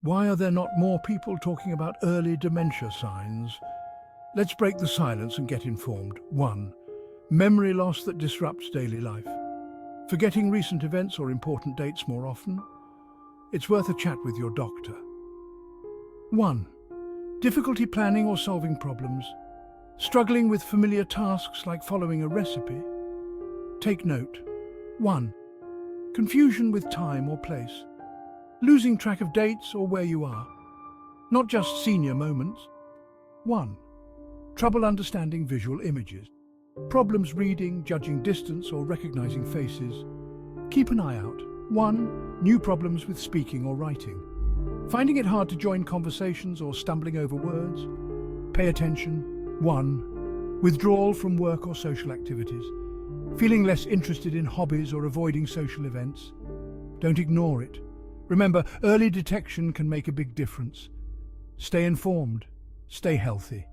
Why are there not more people talking about early dementia signs? Let's break the silence and get informed. 1. Memory loss that disrupts daily life. Forgetting recent events or important dates more often? It's worth a chat with your doctor. 1. Difficulty planning or solving problems. Struggling with familiar tasks like following a recipe? Take note. 1. Confusion with time or place. Losing track of dates or where you are. Not just senior moments. 1. Trouble understanding visual images. Problems reading, judging distance or recognizing faces. Keep an eye out. 1. New problems with speaking or writing. Finding it hard to join conversations or stumbling over words? Pay attention. 1. Withdrawal from work or social activities. Feeling less interested in hobbies or avoiding social events? Don't ignore it. Remember, early detection can make a big difference. Stay informed. Stay healthy.